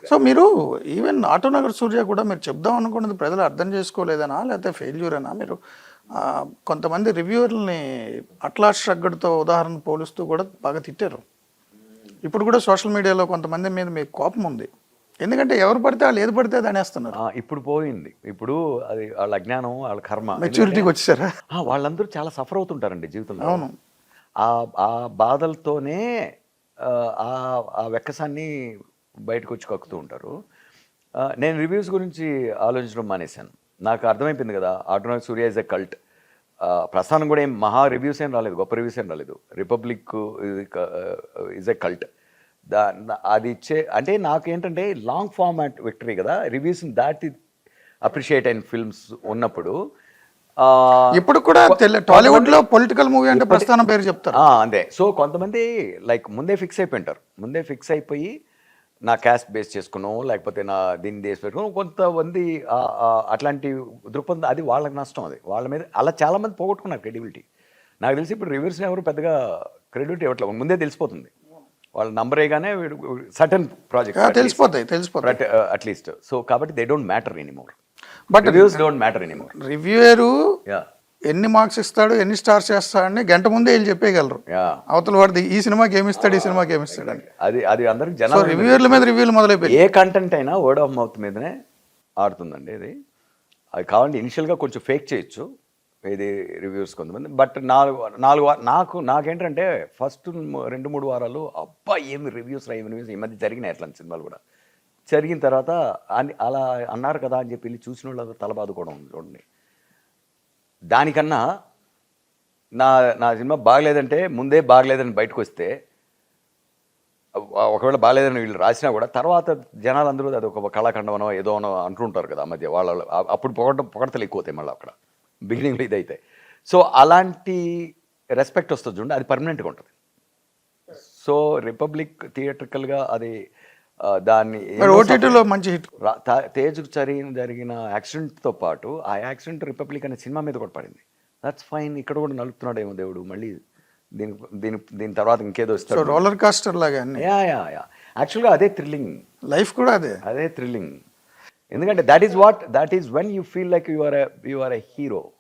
So మీరు even Autonagar సూర్య కూడా మీరు చెప్దాం అనుకున్నది ప్రజలు అర్థం చేసుకోలేదనా లేకపోతే ఫెయిల్యూర్ అనా మీరు కొంతమంది రివ్యూవర్ని అట్లాస్ షగ్గడ్తో ఉదాహరణ పోలుస్తూ కూడా బాగా తిట్టారు. ఇప్పుడు కూడా సోషల్ మీడియాలో కొంతమంది మీద మీకు కోపం ఉంది, ఎందుకంటే ఎవరు పడితే వాళ్ళు ఏది పడితే అది అనేస్తున్నారు. ఇప్పుడు పోయింది, ఇప్పుడు అది వాళ్ళ అజ్ఞానం, వాళ్ళ కర్మ, మెచ్యూరిటీకి వచ్చేసారా? వాళ్ళందరూ చాలా సఫర్ అవుతుంటారండి జీవితంలో. అవును. ఆ బాధలతోనే ఆ వెక్కసాన్ని బయటకు వచ్చి కక్కుతూ ఉంటారు. నేను రివ్యూస్ గురించి ఆలోచించడం మానేశాను. నాకు అర్థమైపోయింది కదా, ఆటోనగర్ సూర్య ఇస్ ఎ కల్ట్. ప్రస్థానం కూడా ఏం మహా రివ్యూస్ ఏం రాలేదు, గొప్ప రివ్యూస్ ఏం రాలేదు. Republic is a cult. అది ఇచ్చే అంటే నాకేంటంటే లాంగ్ ఫార్మాట్ విక్టరీ కదా, రివ్యూస్ దాటి అప్రిషియేట్ అయిన ఫిల్మ్స్ ఉన్నప్పుడు. ఇప్పుడు కూడా టాలీవుడ్ లో పొలిటికల్ మూవీ అంటే ప్రస్థానం పేరు చెప్తారు అంతే. సో కొంతమంది లైక్ ముందే ఫిక్స్ అయిపోయింటారు, ముందే ఫిక్స్ అయిపోయి నా క్యాస్ట్ బేస్ చేసుకున్నాం, లేకపోతే నా దీన్ని బేస్ పెట్టుకున్నాం. కొంతమంది అట్లాంటి దృక్పథం, అది వాళ్ళకి నష్టం. అది వాళ్ళ మీద అలా చాలామంది పోగొట్టుకున్నారు క్రెడిబిలిటీ. నాకు తెలిసి ఇప్పుడు రివ్యూస్ ఎవరు పెద్దగా క్రెడిబిలిటీ ఇవ్వట్లేదు, ముందే తెలిసిపోతుంది. వాళ్ళ నంబర్ వేయగానే సర్టన్ ప్రాజెక్ట్ తెలిసిపోతాయి అట్లీస్ట్. సో కాబట్టి they don't matter anymore, but reviews don't matter anymore. Reviewer ఎన్ని మార్క్స్ ఇస్తాడు, ఎన్ని స్టార్స్ చేస్తాడని గంట ముందే వీళ్ళు చెప్పేయగలరు. అవతల వాడిది ఈ సినిమాకి ఏమిస్తాడు, ఈ సినిమాకి ఏమిస్తాడు అని. అది అందరికి జనాలు రివ్యూర్ల మీద రివ్యూలు మొదలైపోయి ఏ కంటెంట్ అయినా వర్డ్ ఆఫ్ మౌత్ మీదనే ఆడుతుందండి. అది కావాలంటే ఇనిషియల్గా కొంచెం ఫేక్ చేయొచ్చు ఇది రివ్యూస్ కొంతమంది. బట్ నాకేంటంటే ఫస్ట్ 2-3 వారాలు అబ్బా ఏమి రివ్యూస్ ఈ మధ్య జరిగినాయి అట్లాంటి సినిమాలు కూడా. జరిగిన తర్వాత అలా అన్నారు కదా అని చెప్పి వెళ్ళి చూసిన వాళ్ళు తలబాదుకోవడం చూడండి. దానికన్నా నా సినిమా బాగలేదంటే ముందే బాగలేదని బయటకు వస్తే, ఒకవేళ బాగలేదని వీళ్ళు రాసినా కూడా తర్వాత జనాలందరూ అది ఒక కళాఖండమనో ఏదో అనో అంటుంటారు కదా మధ్య వాళ్ళు. అప్పుడు పొగడతలు ఎక్కువ అవుతాయి మళ్ళీ అక్కడ బిగినింగ్లో ఇదైతే. సో అలాంటి రెస్పెక్ట్ వస్తుంది చూడండి, అది పర్మనెంట్గా ఉంటుంది. సో రిపబ్లిక్ థియేట్రికల్గా అది దాన్ని ఓటీటీలో మంచి హిట్. తేజ్కు జరిగిన యాక్సిడెంట్తో పాటు ఆ యాక్సిడెంట్ రిపబ్లిక్ అనే సినిమా మీద కూడా పడింది. That's fine. ఇక్కడ కూడా నలుపుతున్నాడేమో దేవుడు మళ్ళీ దీని తర్వాత ఇంకేదో ఇస్తాడు. రోలర్ కాస్టర్ లాగా. యాక్చువల్గా అదే థ్రిల్లింగ్, లైఫ్ కూడా అదే థ్రిల్లింగ్. ఎందుకంటే that is when you feel like you are a hero.